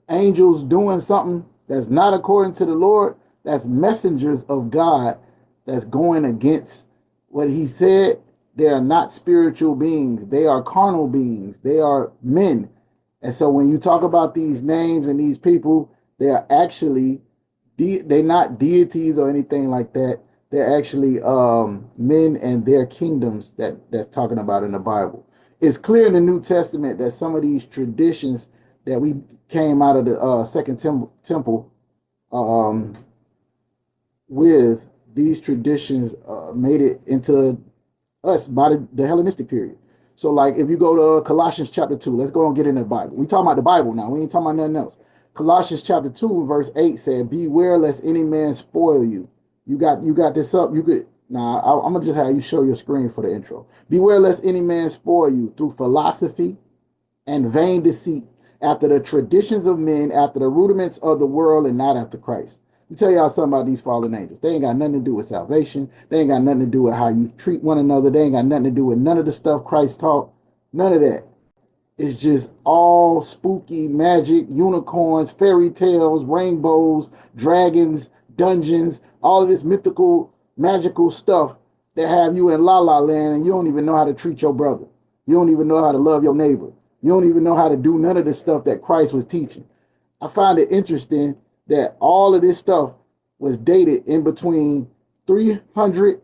angels doing something that's not according to the Lord, that's messengers of God that's going against what he said. They are not spiritual beings. They are carnal beings. They are men. And so when you talk about these names and these people, they are actually they're not deities or anything like that. They're actually men and their kingdoms that's talking about in the Bible. It's clear in the New Testament that some of these traditions that we came out of the Second Temple um, with these traditions made it into us by the Hellenistic period. So, like, if you go to Colossians chapter 2, let's go and get in the Bible. We talking about the Bible now. We ain't talking about nothing else. Colossians chapter 2, verse 8 said, beware lest any man spoil you. You got this up. You could I'm gonna just have you show your screen for the intro. Beware lest any man spoil you through philosophy and vain deceit, after the traditions of men, after the rudiments of the world, and not after Christ. Let me tell y'all something about these fallen angels. They ain't got nothing to do with salvation. They ain't got nothing to do with how you treat one another. They ain't got nothing to do with none of the stuff Christ taught. None of that. It's just all spooky magic, unicorns, fairy tales, rainbows, dragons, dungeons, all of this mythical, magical stuff that have you in la la land, and you don't even know how to treat your brother. You don't even know how to love your neighbor. You don't even know how to do none of the stuff that Christ was teaching. I find it interesting that all of this stuff was dated in between 300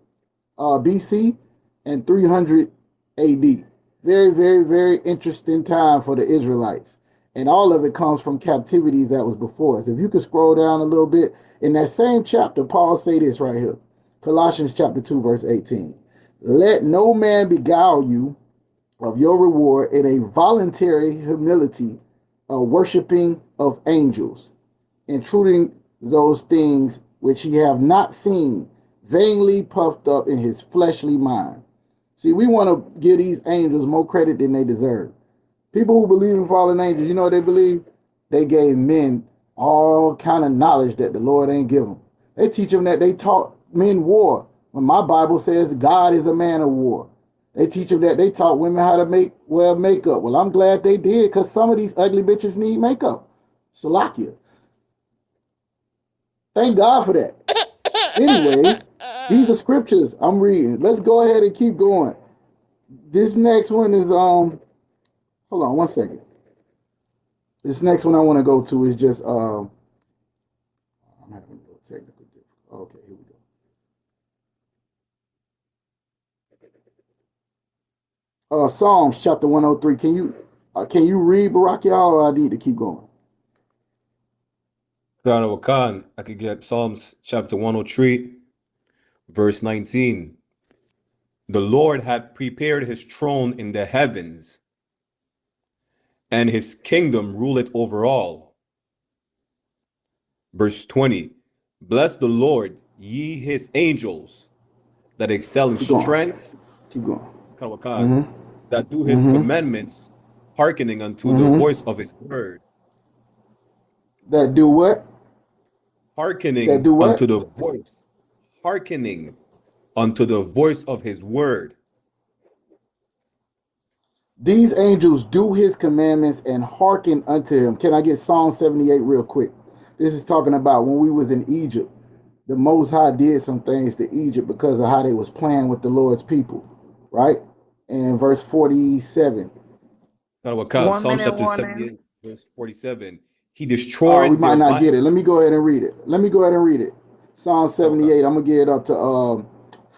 BC and 300 AD. Very, very, very interesting time for the Israelites. And all of it comes from captivities that was before us. If you could scroll down a little bit, in that same chapter, Paul say this right here. Colossians chapter 2, verse 18. Let no man beguile you of your reward in a voluntary humility, a worshiping of angels, intruding those things which he have not seen, vainly puffed up in his fleshly mind. See, we want to give these angels more credit than they deserve. People who believe in fallen angels, you know what they believe? They gave men all kind of knowledge that the Lord ain't give them. They teach them that they taught men war. When my Bible says God is a man of war. They teach them that they taught women how to wear makeup. Well, I'm glad they did, because some of these ugly bitches need makeup. Salakia. Thank God for that. Anyways, these are scriptures I'm reading. Let's go ahead and keep going. This next one is hold on one second. This next one I want to go to is just I'm having a little technical difficulty. Okay, here we go. Psalms chapter 103. Can you read, Barak, y'all, or I need to keep going? Khan, I could get Psalms chapter 103, verse 19. The Lord had prepared his throne in the heavens, and his kingdom ruleth over all. Verse 20. Bless the Lord, ye his angels, that excel in Keep going. strength, Keep going. Khan, Mm-hmm. that do his Mm-hmm. commandments, hearkening unto the Mm-hmm. voice of his word. That do what? That Hearkening do unto what? the voice, hearkening unto the voice of his word. These angels do his commandments and hearken unto him. Can I get Psalm 78 real quick? This is talking about when we was in Egypt. The Most High did some things to Egypt because of how they was playing with the Lord's people, right? And verse 47. Khan, One Psalm minute chapter warning. 78, verse 47. He We destroyed might their not vine. get it. Let me go ahead and read it. Psalm Khan. 78. I'm gonna get it up to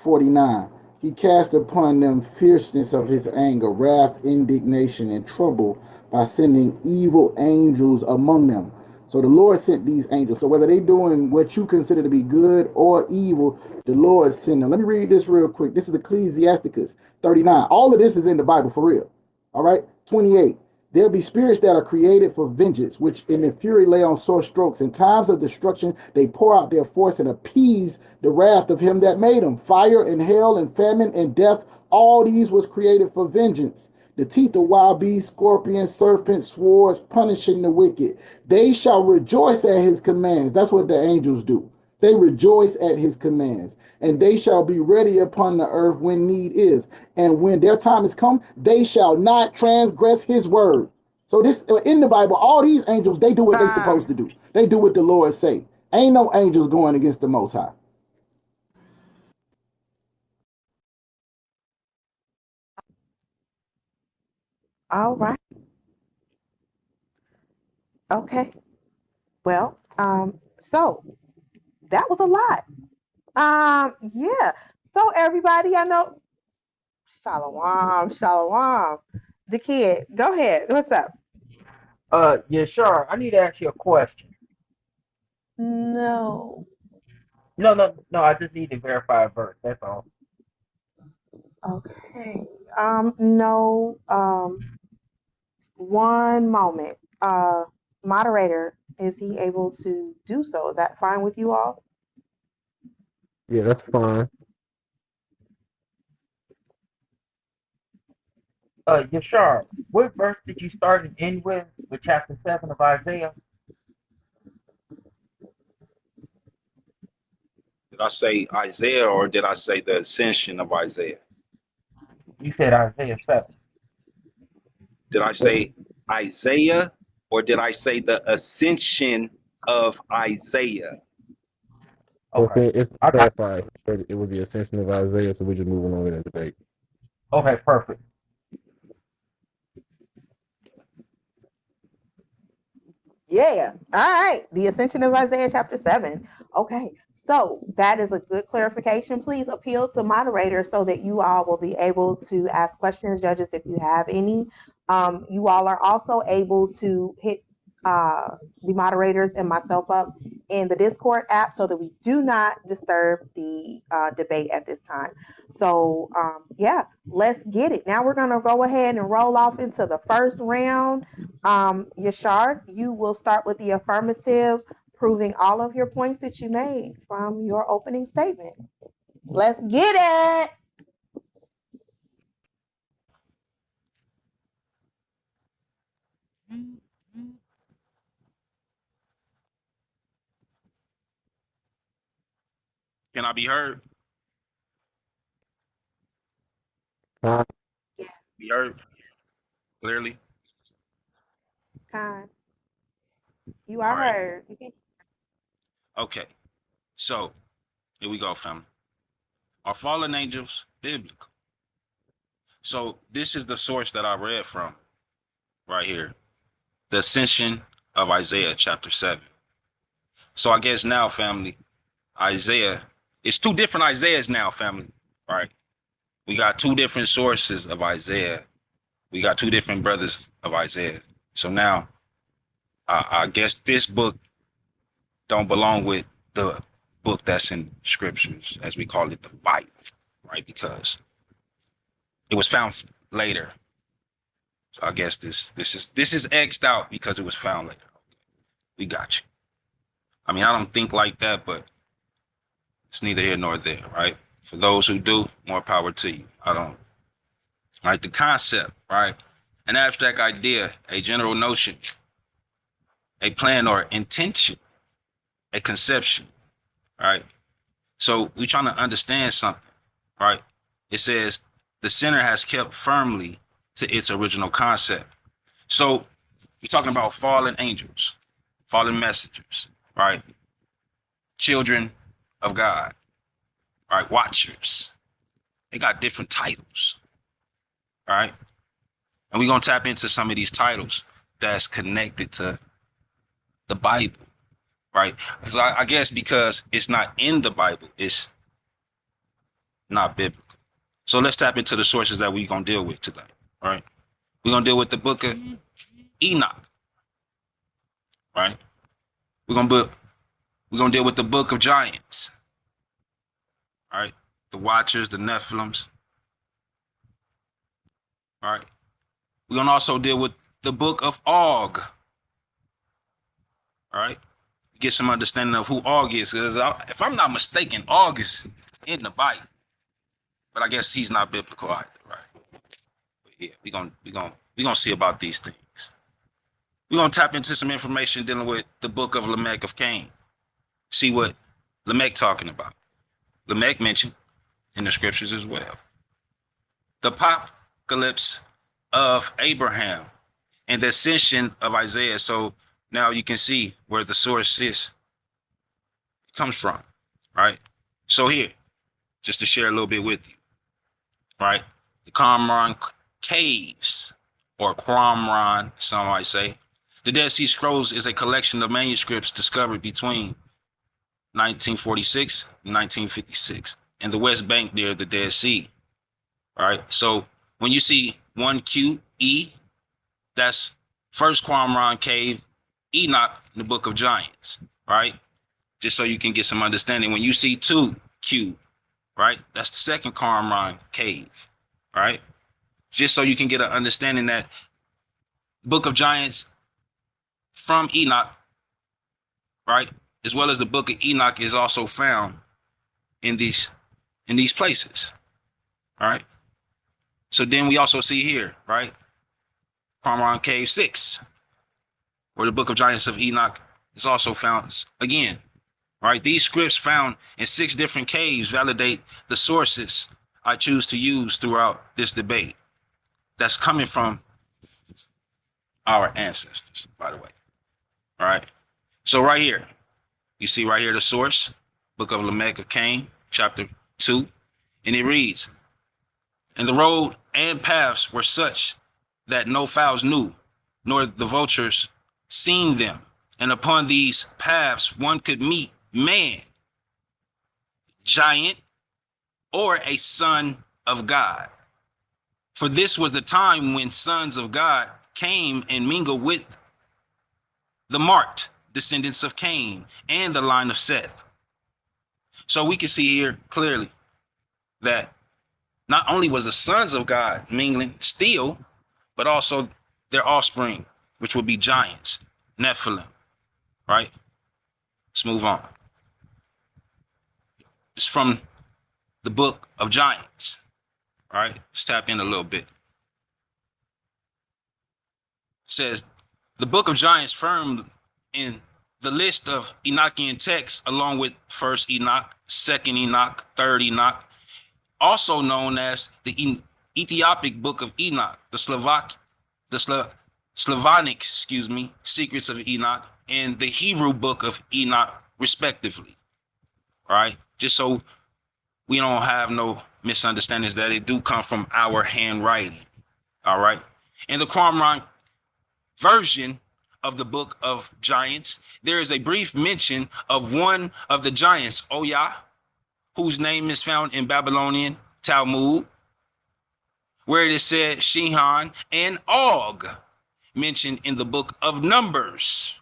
49. He cast upon them fierceness of his anger, wrath, indignation, and trouble by sending evil angels among them. So the Lord sent these angels. So whether they doing what you consider to be good or evil, the Lord sent them. Let me read this real quick. This is Ecclesiasticus 39. All of this is in the Bible for real. All right. 28. There'll be spirits that are created for vengeance, which in their fury lay on sore strokes. In times of destruction, they pour out their force and appease the wrath of him that made them. Fire and hail and famine and death, all these was created for vengeance. The teeth of wild beasts, scorpions, serpents, swords, punishing the wicked. They shall rejoice at his commands. That's what the angels do. They rejoice at his commands, and they shall be ready upon the earth when need is. And when their time is come, they shall not transgress his word. So this in the Bible, all these angels, they do what they supposed to do. They do what the Lord say. Ain't no angels going against the Most High. All right. Okay. Well, so that was a lot. Yeah. So everybody, I know. Shalom, shalom. The kid, go ahead. What's up? Yeah, sure. I need to ask you a question. No. No. I just need to verify a verse. That's all. Okay. No. One moment. Moderator, is he able to do so? Is that fine with you all? Yeah, that's fine. Yeah, sure. What verse did you start and end with chapter 7 of Isaiah? Did I say Isaiah or did I say the ascension of Isaiah? You said Isaiah 7. Did I say Isaiah or did I say the ascension of Isaiah? Okay. It's I got. clarified. It was the ascension of Isaiah, so we're just moving on in the debate. Okay, perfect. Yeah. All right. The Ascension of Isaiah chapter 7. Okay. So that is a good clarification. Please appeal to moderator so that you all will be able to ask questions, judges, if you have any. You all are also able to hit the moderators and myself up in the Discord app so that we do not disturb the debate at this time. So, yeah, let's get it. Now we're going to go ahead and roll off into the first round. Yashar, you will start with the affirmative, proving all of your points that you made from your opening statement. Let's get it. Can I be heard? Fine. Be heard clearly? Con, you All are right. heard. Okay. So here we go, family. Are fallen angels biblical? So this is the source that I read from right here. The ascension of Isaiah chapter 7. So I guess now, family, Isaiah, it's two different Isaiahs now, family, right? We got two different sources of Isaiah. We got two different brothers of Isaiah. So now I guess this book don't belong with the book that's in scriptures, as we call it, the Bible, right? Because it was found later. So I guess this is X'd out because it was found later. We got you. I mean, I don't think like that, but it's neither here nor there, right? For those who do, more power to you. I don't. All right, the concept, right? An abstract idea, a general notion, a plan or intention, a conception, right? So we're trying to understand something, right? It says the sinner has kept firmly to its original concept. So we're talking about fallen angels, fallen messengers, right? Children of God, right? Watchers. They got different titles, right? And we're going to tap into some of these titles that's connected to the Bible, right? So I guess because it's not in the Bible, it's not biblical. So let's tap into the sources that we're going to deal with today, right? We're going to deal with the book of Enoch, right? We're going to deal with the book of giants, right? The Watchers, the Nephilims, right? We're going to also deal with the book of Og, right? Get some understanding of who Og is. Because if I'm not mistaken, Og is in the Bible, but I guess he's not biblical either, right? But yeah, we're gonna see about these things. We're gonna tap into some information dealing with the book of Lamech of Cain. See what Lamech talking about. Lamech mentioned in the scriptures as well. The apocalypse of Abraham and the ascension of Isaiah. So now you can see where the source comes from, right? So here, just to share a little bit with you, right? The Qumran caves, or Qumran, some might say. The Dead Sea Scrolls is a collection of manuscripts discovered between 1946 and 1956 in the West Bank near the Dead Sea. All right. So when you see 1QE, that's first Qumran cave, Enoch, in the Book of Giants, right? Just so you can get some understanding. When you see 2Q, right, that's the second Qumran cave, right? Just so you can get an understanding that Book of Giants from Enoch, right, as well as the Book of Enoch is also found in these places, all right? So then we also see here, right, Qumran Cave 6, where the Book of Giants of Enoch is also found again, right? These scripts found in 6 different caves validate the sources I choose to use throughout this debate that's coming from our ancestors, by the way, all right? So right here, you see right here the source, Book of Lamech of Cain, chapter 2, and it reads, "And the road and paths were such that no fowls knew, nor the vultures seen them. And upon these paths one could meet man, giant, or a son of God. For this was the time when sons of God came and mingled with the marked descendants of Cain and the line of Seth." So we can see here clearly that not only was the sons of God mingling still, but also their offspring, which would be giants, Nephilim, right? Let's move on. It's from the Book of Giants, right? Let's tap in a little bit. It says, the Book of Giants firm in the list of Enochian texts, along with First Enoch, Second Enoch, Third Enoch, also known as the Ethiopic Book of Enoch, the Slavonic, Secrets of Enoch, and the Hebrew Book of Enoch, respectively. All right, just so we don't have no misunderstandings that it do come from our handwriting. All right, in the Qumran version of the Book of Giants, there is a brief mention of one of the giants, Oya, whose name is found in Babylonian Talmud, where it is said Shihan, and Og, mentioned in the Book of Numbers,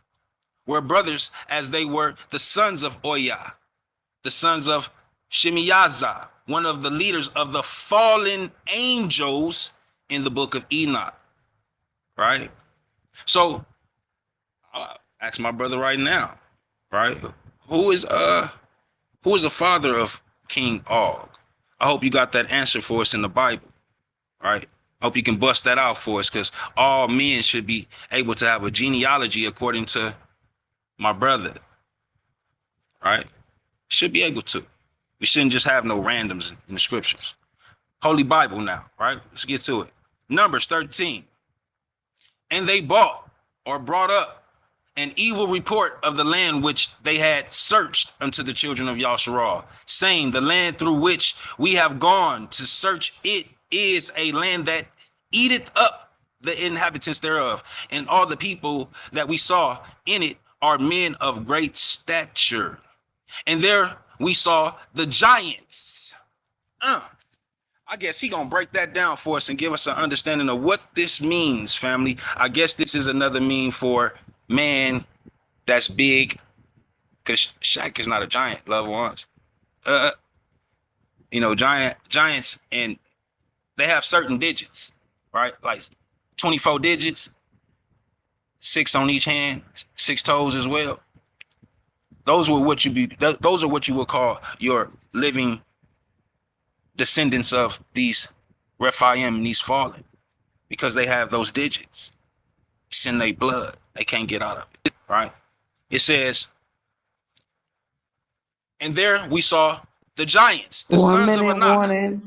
were brothers as they were the sons of Oya, the sons of Shemiyaza, one of the leaders of the fallen angels in the Book of Enoch, right? So ask my brother right now, right? Who is the father of King Og? I hope you got that answer for us in the Bible, right? I hope you can bust that out for us, because all men should be able to have a genealogy according to my brother, right? Should be able to. We shouldn't just have no randoms in the scriptures. Holy Bible now, right? Let's get to it. Numbers 13. "And they bought or brought up an evil report of the land which they had searched unto the children of Yasharal, saying, the land through which we have gone to search it is a land that eateth up the inhabitants thereof, and all the people that we saw in it are men of great stature. And there we saw the giants." I guess he gonna break that down for us and give us an understanding of what this means, family. I guess this is another mean for man that's big, because Shaq is not a giant, loved ones. Giants, and they have certain digits, right? Like 24 digits, 6 on each hand, 6 toes as well. Those are what you would call your living descendants of these Rephaim, these fallen, because they have those digits. It's in their blood. They can't get out of it, right? It says, "And there we saw the giants, the sons of Anak,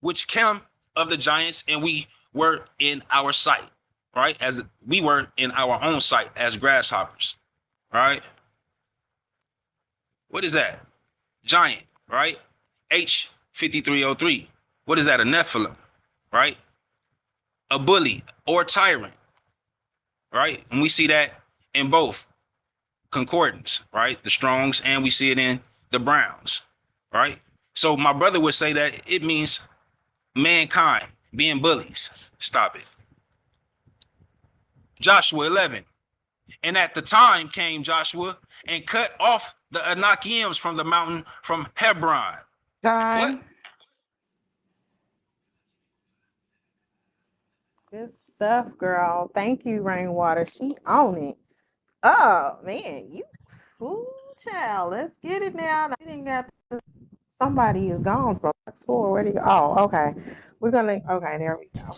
which came of the giants, and we were in our sight." right? As we were in our own sight as grasshoppers, right? What is that? Giant, right? H5303. What is that? A Nephilim, right? A bully or tyrant, right? And we see that in both concordance, right? The Strongs, and we see it in the Browns, right? So my brother would say that it means mankind being bullies. Stop it. Joshua 11. And at the time came Joshua and cut off the Anakims from the mountain from Hebron. Time. What? Good stuff, girl. Thank you, Rainwater. She on it. Oh man, you ooh, child. Let's get it now. I didn't got somebody is gone from box four. Where do you go? Oh, okay. We're gonna okay, there we go.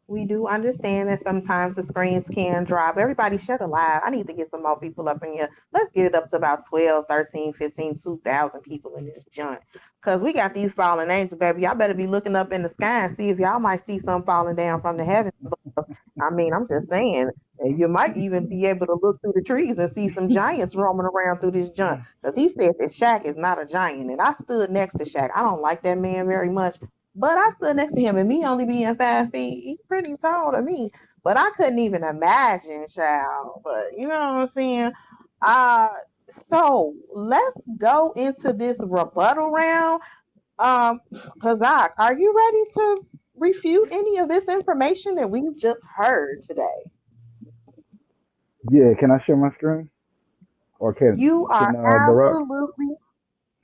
We do understand that sometimes the screens can drop. Everybody share the live. I need to get some more people up in here. Let's get it up to about 12, 13, 15, 2,000 people in this joint. Because we got these fallen angels, baby. Y'all better be looking up in the sky and see if y'all might see something falling down from the heavens. I mean, I'm just saying. And you might even be able to look through the trees and see some giants roaming around through this joint. Because he said that Shaq is not a giant. And I stood next to Shaq. I don't like that man very much. But I stood next to him, and me only being 5 feet, he's pretty tall to me. But I couldn't even imagine, child. But you know what I'm saying? Uh, so let's go into this rebuttal round. Kazak, are you ready to refute any of this information that we've just heard today? Yeah, can I share my screen? Or You are Barack? absolutely,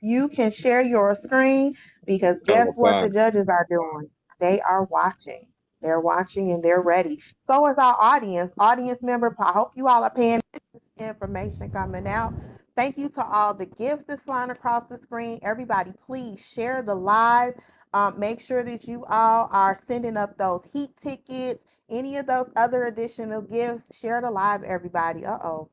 you can share your screen because guess what the judges are doing? They are watching. They're watching and they're ready. So is our audience member. I hope you all are paying information coming out. Thank you to all the gifts that's flying across the screen. Everybody, please share the live. Make sure that you all are sending up those heat tickets, any of those other additional gifts. Share the live, everybody. Uh-oh.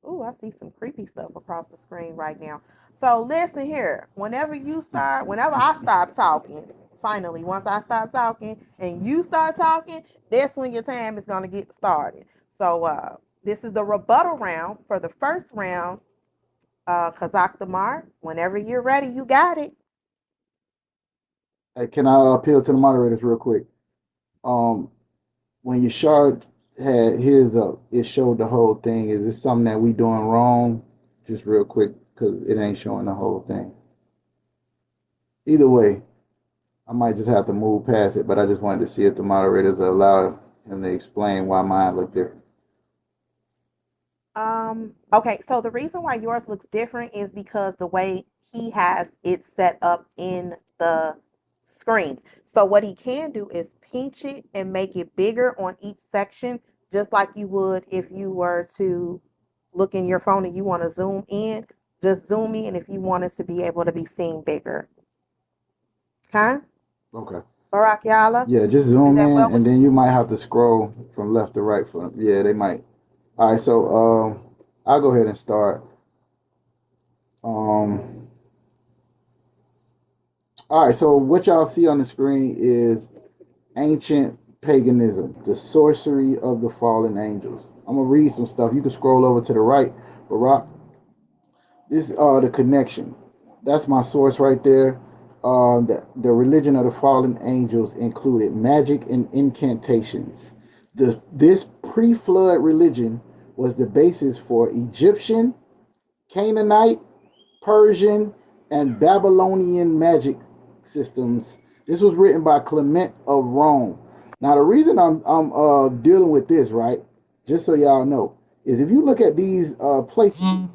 Ooh, I see some creepy stuff across the screen right now. So listen here. Whenever I stop talking, finally, once I stop talking and you start talking, that's when your time is gonna get started. So this is the rebuttal round for the first round. Kazak Damar, whenever you're ready, you got it. Hey, can I appeal to the moderators real quick? When Yashard had his up, it showed the whole thing. Is this something that we doing wrong? Just real quick, because it ain't showing the whole thing. Either way, I might just have to move past it, but I just wanted to see if the moderators allow him to explain why mine looked different. Okay, so the reason why yours looks different is because the way he has it set up in the screen. So what he can do is pinch it and make it bigger on each section, just like you would if you were to look in your phone and you want to zoom in. Just zoom in if you want it to be able to be seen bigger. Okay? Okay. Barack Yala? Yeah, just Is zoom that in, well? and then you might have to scroll from left to right for them. Yeah, they might. All right, so I'll go ahead and start. All right, so what y'all see on the screen is ancient paganism, the sorcery of the fallen angels. I'm gonna read some stuff. You can scroll over to the right, Barack. This the connection. That's my source right there. The religion of the fallen angels included magic and incantations. This pre-flood religion was the basis for Egyptian, Canaanite, Persian, and Babylonian magic systems. This was written by Clement of Rome. Now, the reason I'm dealing with this, right, just so y'all know, is if you look at these places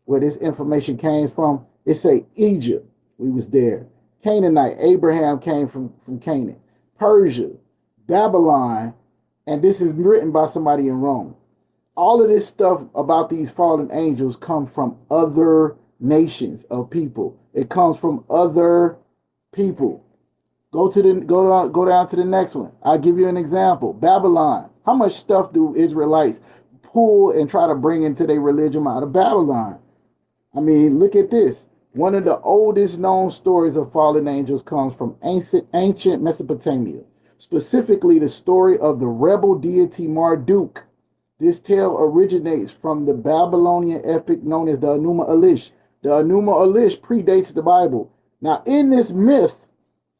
where this information came from, it say Egypt, we was there. Canaanite, Abraham came from Canaan. Persia, Babylon, and this is written by somebody in Rome. All of this stuff about these fallen angels come from other nations of people. It comes from other people. Go down to the next one. I'll give you an example. Babylon. How much stuff do Israelites pull and try to bring into their religion out of Babylon? I mean, look at this. One of the oldest known stories of fallen angels comes from ancient Mesopotamia. specifically the story of the rebel deity Marduk. This tale originates from the Babylonian epic known as the Enuma Elish. The Enuma Elish predates the Bible. Now, in this myth,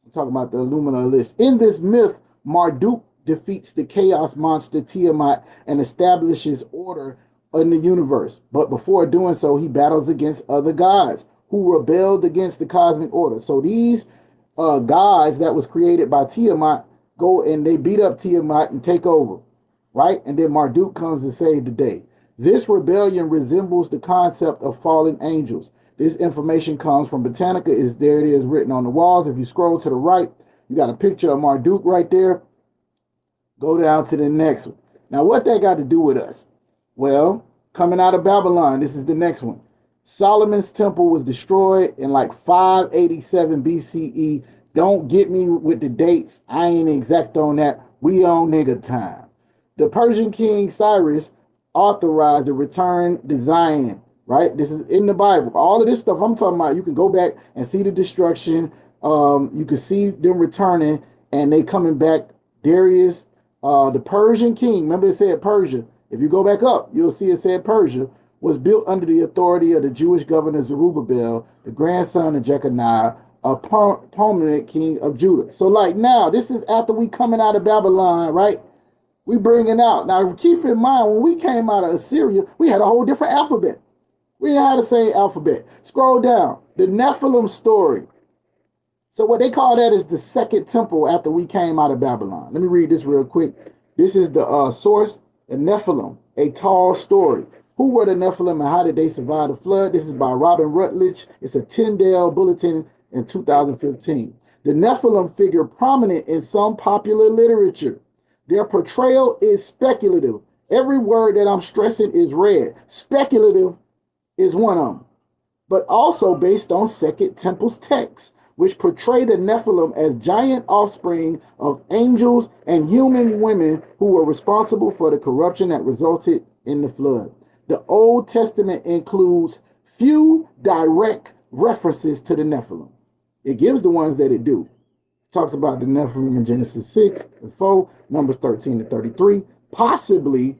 I'm talking about the Enuma Elish. In this myth, Marduk defeats the chaos monster Tiamat and establishes order in the universe. But before doing so, he battles against other gods who rebelled against the cosmic order. So these gods that was created by Tiamat go and they beat up Tiamat and take over, right? And then Marduk comes to save the day. This rebellion resembles the concept of fallen angels. This information comes from Britannica. There it is written on the walls. If you scroll to the right, you got a picture of Marduk right there. Go down to the next one. Now, what that got to do with us? Well, coming out of Babylon, this is the next one. Solomon's temple was destroyed in like 587 BCE. Don't get me with the dates. I ain't exact on that. We on nigga time. The Persian king Cyrus authorized the return to Zion, right? This is in the Bible. All of this stuff I'm talking about, you can go back and see the destruction. You can see them returning and they coming back. Darius, the Persian king, remember it said Persia. If you go back up, you'll see it said Persia, was built under the authority of the Jewish governor Zerubbabel, the grandson of Jeconiah, a permanent king of Judah. So like now, this is after we coming out of Babylon, right? We bringing out. Now keep in mind, when we came out of Assyria, we had a whole different alphabet. We had the same alphabet. Scroll down. The Nephilim story. So what they call that is the second temple after we came out of Babylon. Let me read this real quick. This is the source, the Nephilim, a tall story. Who were the Nephilim and how did they survive the flood? This is by Robin Rutledge. It's a Tyndale bulletin in 2015. The Nephilim figure prominent in some popular literature. Their portrayal is speculative. Every word that I'm stressing is red. Speculative is one of them, but also based on Second Temple's text, which portray the Nephilim as giant offspring of angels and human women who were responsible for the corruption that resulted in the flood. The Old Testament includes few direct references to the Nephilim. It gives the ones that it do. It talks about the Nephilim in Genesis 6 and 4, Numbers 13 and 33, possibly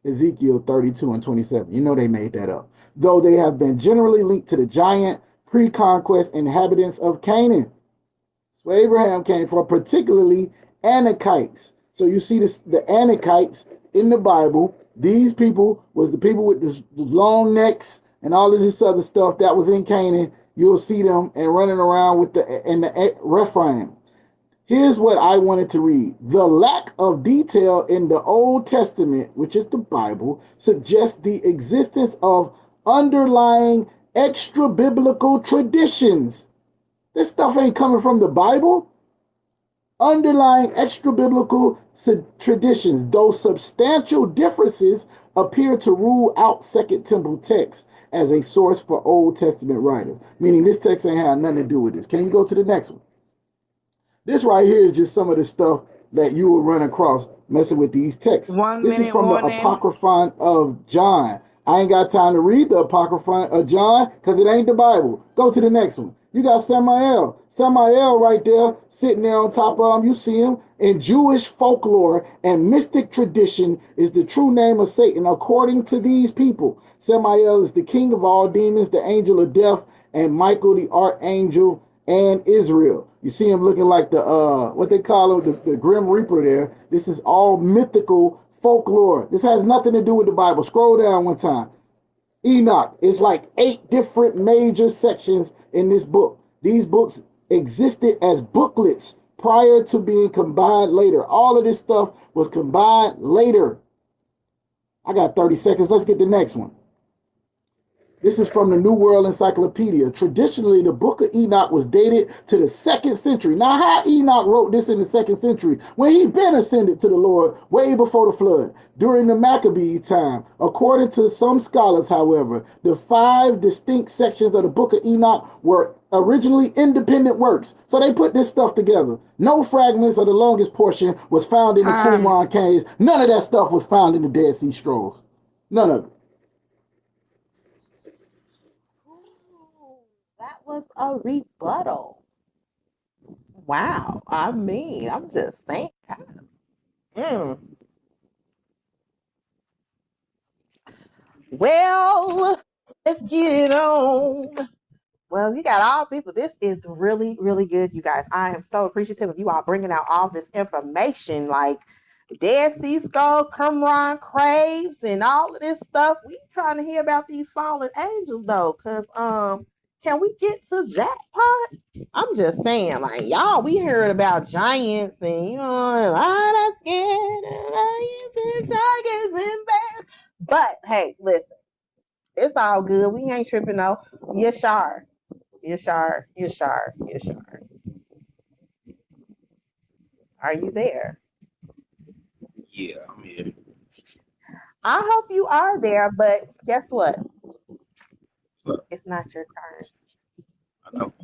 Ezekiel 32 and 27. You know they made that up. Though they have been generally linked to the giant pre-conquest inhabitants of Canaan. That's where Abraham came from, particularly Anakites. So you see this, the Anakites in the Bible. These people was the people with the long necks and all of this other stuff that was in Canaan. You'll see them and running around with the Rephaim. Here's what I wanted to read. The lack of detail in the Old Testament, which is the Bible, suggests the existence of underlying extra-biblical traditions. This stuff ain't coming from the Bible. Underlying extra-biblical traditions, though substantial differences appear to rule out Second Temple text as a source for Old Testament writers. Meaning this text ain't had nothing to do with this. Can you go to the next one? This right here is just some of the stuff that you will run across messing with these texts. This is from the Apocryphon of John. I ain't got time to read the Apocryphon of John because it ain't the Bible. Go to the next one. You got Samael. Samael right there, sitting there on top of him. You see him. In Jewish folklore and mystic tradition is the true name of Satan. According to these people, Samael is the king of all demons, the angel of death, and Michael the archangel, and Israel. You see him looking like the, what they call him, the Grim Reaper there. This is all mythical folklore. This has nothing to do with the Bible. Scroll down one time. Enoch. It's like 8 different major sections in this book. These books existed as booklets prior to being combined later. All of this stuff was combined later. I got 30 seconds. Let's get the next one. This is from the New World Encyclopedia. Traditionally, the book of Enoch was dated to the 2nd century. Now, how Enoch wrote this in the 2nd century when he been ascended to the Lord way before the flood, during the Maccabee time. According to some scholars, however, the 5 distinct sections of the book of Enoch were originally independent works. So they put this stuff together. No fragments of the longest portion was found in the Qumran caves. None of that stuff was found in the Dead Sea Scrolls. None of it. That was a rebuttal. Wow. I mean, I'm just saying. Mm. Well, let's get it on. Well, you got all people. This is really, really good, you guys. I am so appreciative of you all bringing out all this information, like Dead Sea Scroll, Qumran Craves, and all of this stuff. We trying to hear about these fallen angels, though, because can we get to that part? I'm just saying, like y'all, we heard about giants and a lot of scared of lions and tigers and bears. But hey, listen, it's all good. We ain't tripping, though. Yashar. Yashar, Yashar, Yashar. Are you there? Yeah, I'm here. I hope you are there, but guess what? Look, It's not your turn. I know.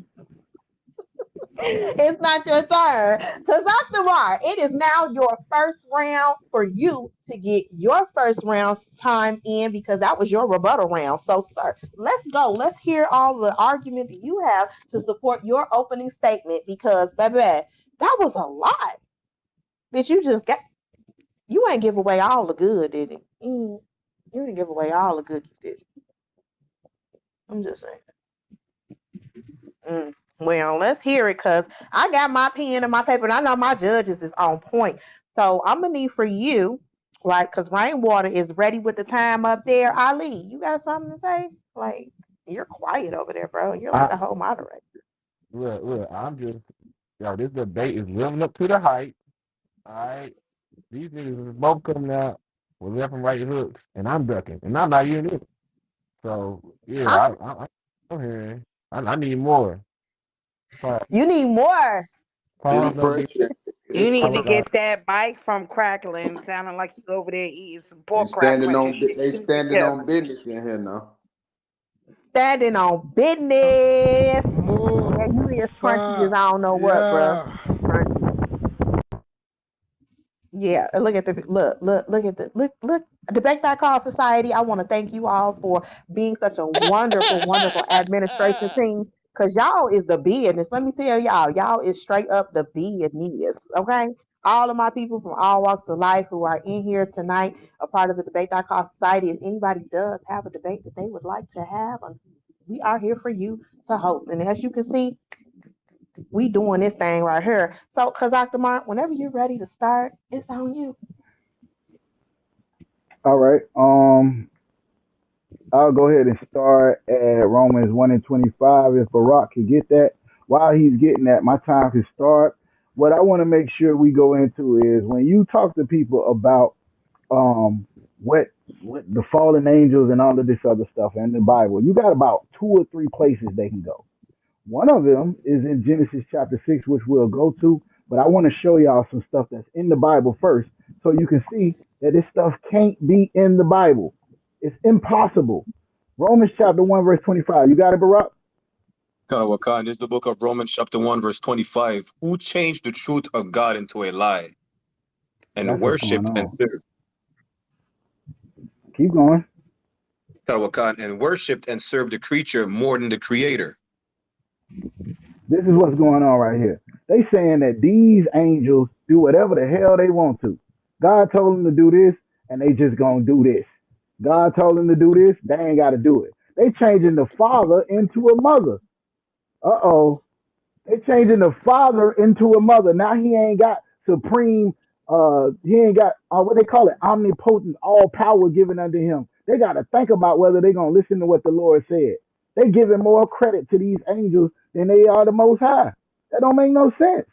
It's not your turn. Tazakdamar, it is now your first round for you to get your first round's time in because that was your rebuttal round. So, sir, let's go. Let's hear all the argument that you have to support your opening statement because, baby, that was a lot that you just got. You ain't give away all the good, did you? You didn't give away all the good, did you? I'm just saying. Well, let's hear it because I got my pen and my paper, and I know my judges is on point. So I'm gonna need for you, right? Because Rainwater is ready with the time up there. Ali, you got something to say? Like you're quiet over there, bro. You're like I the whole moderator. look, I'm just this debate is living up to the hype. All right. These niggas is both coming out with left and right hooks, and I'm ducking, and I'm not even in it. So I, yeah, I'm hearing. I need more. Pause, you need more. It's pause no big. pressure. You It's need to Pause. get that mic from crackling, sounding like you over there eating some They pork standing cracklings and on shit. they Get it standing on together. business in here now. Standing on business. Yeah, you is crunchy as I don't know what, bro. Yeah. Crunchy. Yeah, look at the look at the look debate that call society. I want to thank you all for being such a wonderful, wonderful administration team. Cause y'all is the business. Let me tell y'all is straight up the business. Okay. All of my people from all walks of life who are in here tonight, a part of the debate that call society. If anybody does have a debate that they would like to have, we are here for you to host. And as you can see, we doing this thing right here. So, Dr. Mark, whenever you're ready to start, it's on you. all right. I'll go ahead and start at Romans 1 and 25. If Barack can get that, while he's getting that, my time can start. What I want to make sure we go into is when you talk to people about um what the fallen angels and all of this other stuff in the Bible, you got about 2 or 3 places they can go. One of them is in Genesis chapter 6, which we'll go to, but I want to show y'all some stuff that's in the Bible first so you can see that this stuff can't be in the Bible. It's impossible. Romans chapter 1, verse 25. You got it, Barack? Karawakan, this is the book of Romans, chapter 1, verse 25. Who changed the truth of God into a lie and That's what's going worshipped and on. served? Keep going. Karawakan, and worshipped and served the creature more than the creator. This is what's going on right here. They saying that these angels do whatever the hell they want to. God told them to do this, and they just gonna do this. God told them to do this, they ain't got to do it. They changing the father into a mother. Uh-oh. They changing the father into a mother. Now he ain't got supreme, he ain't got what they call it, omnipotent, all power given unto him. They got to think about whether they're gonna listen to what the Lord said. They giving more credit to these angels than they are the Most High. That don't make no sense.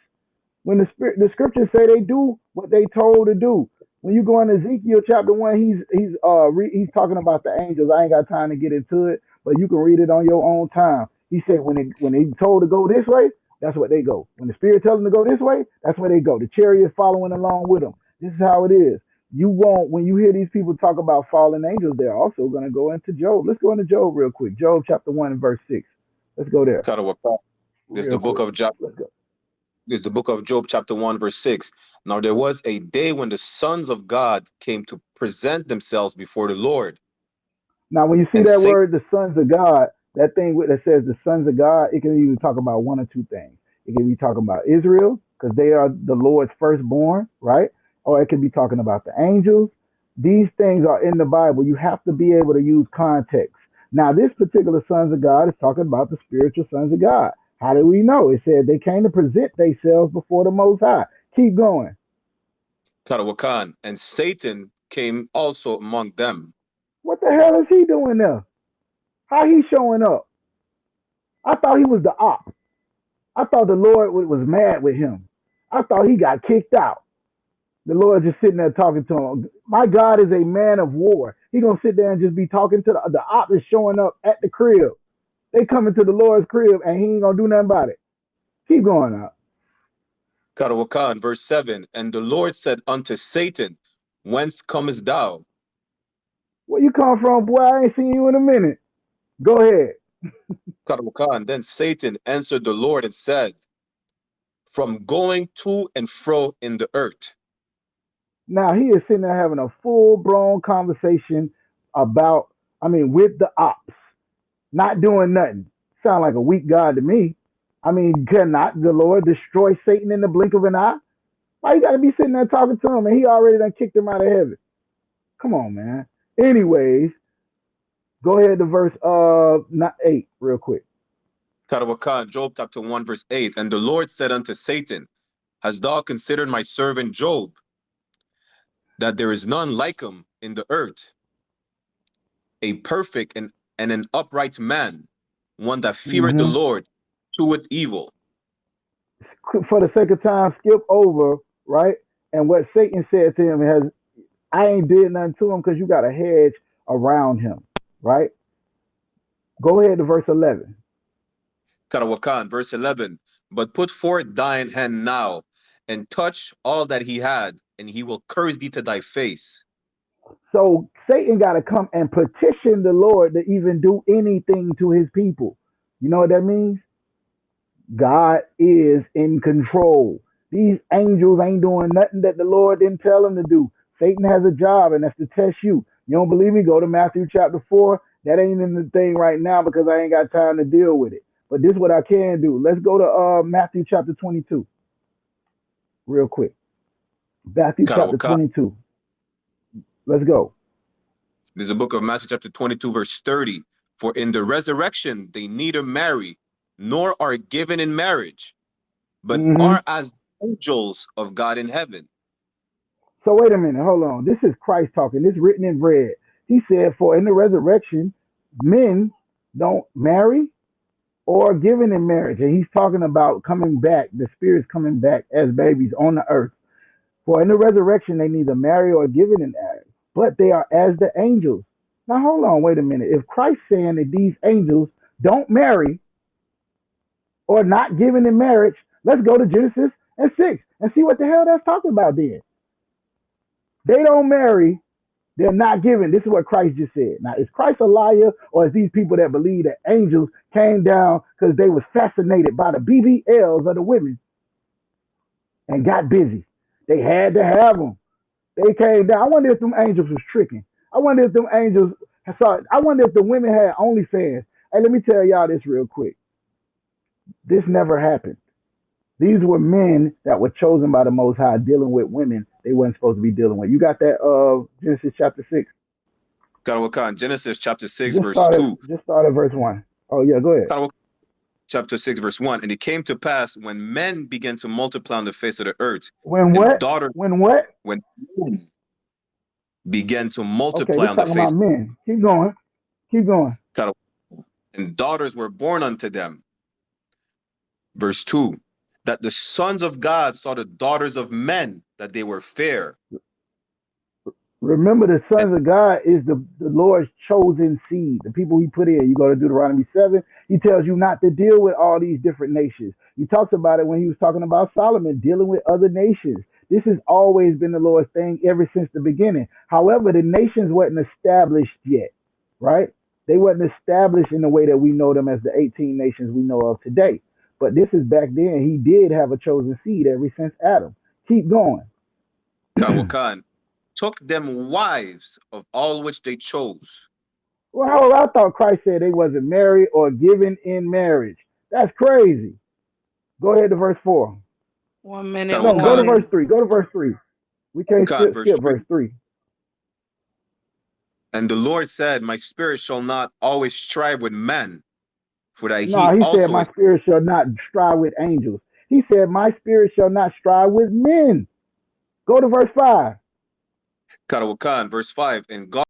When the scriptures say they do what they told to do. When you go in Ezekiel chapter 1, he's talking about the angels. I ain't got time to get into it, but you can read it on your own time. He said when they told to go this way, that's what they go. When the Spirit tells them to go this way, that's where they go. The chariot is following along with them. This is how it is. You won't, when you hear these people talk about fallen angels, they're also going to go into Job. Let's go into Job real quick. Job chapter 1 and verse 6. Let's go there Karawakan, this is the real book quick. of Job. Let's go. This is the book of Job, chapter 1, verse 6. Now there was a day when the sons of God came to present themselves before the Lord. Now, when you see And that Satan, word, the sons of God, that thing that says the sons of God, it can even talk about one or two things. It could be talking about Israel because they are the Lord's firstborn, right? Or it could be talking about the angels. These things are in the Bible. You have to be able to use context. Now, this particular sons of God is talking about the spiritual sons of God. How do we know? It said they came to present themselves before the Most High. Keep going. Karawakan, and Satan came also among them. What the hell is he doing there? How he showing up? I thought he was the op. I thought the Lord was mad with him. I thought he got kicked out. The Lord just sitting there talking to him. My God is a man of war. He gonna sit there and just be talking to the op is showing up at the crib. They coming to the Lord's crib and he ain't gonna do nothing about it. Keep going out. Karawakan, verse 7, and the Lord said unto Satan, whence comest thou? Where you come from, boy? I ain't seen you in a minute. Go ahead. Karawakan, then Satan answered the Lord and said, from going to and fro in the earth. Now he is sitting there having a full-blown conversation with the ops, not doing nothing. Sound like a weak God to me. Cannot the Lord destroy Satan in the blink of an eye? Why you gotta be sitting there talking to him and he already done kicked him out of heaven? Come on, man. Anyways, go ahead to verse 8 real quick. Karawakan, Job chapter 1, verse 8, and the Lord said unto Satan, hast thou considered my servant Job, that there is none like him in the earth, a perfect and an upright man, one that feareth the Lord, doeth evil. For the sake of time, skip over, right? And what Satan said to him I ain't did nothing to him because you got a hedge around him, right? Go ahead to verse 11. Karawakan, verse 11, but put forth thine hand now, and touch all that he had, and he will curse thee to thy face. So Satan got to come and petition the Lord to even do anything to his people. You know what that means? God is in control. These angels ain't doing nothing that the Lord didn't tell them to do. Satan has a job, and that's to test you. You don't believe me? Go to Matthew chapter 4. That ain't in the thing right now because I ain't got time to deal with it. But this is what I can do. Let's go to Matthew chapter 22 real quick. Matthew chapter 22. Let's go. There's a book of Matthew chapter 22, verse 30. For in the resurrection they neither marry nor are given in marriage, but are as angels of God in heaven. So wait a minute, hold on. This is Christ talking. This is written in red. He said, for in the resurrection, men don't marry or given in marriage. And he's talking about coming back, the spirits coming back as babies on the earth. For in the resurrection, they neither marry or given in marriage, but they are as the angels. Now, hold on, wait a minute. If Christ's saying that these angels don't marry or not given in marriage, let's go to Genesis and 6 and see what the hell that's talking about then. They don't marry, they're not given. This is what Christ just said. Now, is Christ a liar, or is these people that believe that angels came down because they was fascinated by the BBLs of the women and got busy? They had to have them. They came down. I wonder if them angels was tricking. I wonder if them angels I wonder if the women had OnlyFans. Hey, let me tell y'all this real quick. This never happened. These were men that were chosen by the Most High dealing with women they weren't supposed to be dealing with. You got that Genesis chapter 6? Karawakan, Genesis chapter 6, Just verse start 2. Just start at verse 1. Oh, yeah, go ahead. Karawakan, chapter 6, verse 1. And it came to pass when men began to multiply on the face of the earth. When what? When what? When men began to Okay, multiply this on the talking face about men. Keep going. Keep going. and daughters were born unto them. Verse 2, that the sons of God saw the daughters of men, that they were fair. Remember, the sons of God is the Lord's chosen seed, the people he put in. You go to Deuteronomy 7, he tells you not to deal with all these different nations. He talks about it when he was talking about Solomon, dealing with other nations. This has always been the Lord's thing ever since the beginning. However, the nations weren't established yet, right? They weren't established in the way that we know them as the 18 nations we know of today. But this is back then. He did have a chosen seed ever since Adam. Keep going. Karawakan took them wives of all which they chose. Well, I thought Christ said they wasn't married or given in marriage. That's crazy. Go ahead to verse 4. 1 minute, Khan, No, go to Khan, verse warning. 3. Go to verse 3. We can't Khan, verse skip 3. verse 3. And the Lord said, my spirit shall not always strive with man, for that No, he he said, also my is. spirit shall not strive with angels. He said, my spirit shall not strive with men. Go to verse 5. Khan, verse 5. And God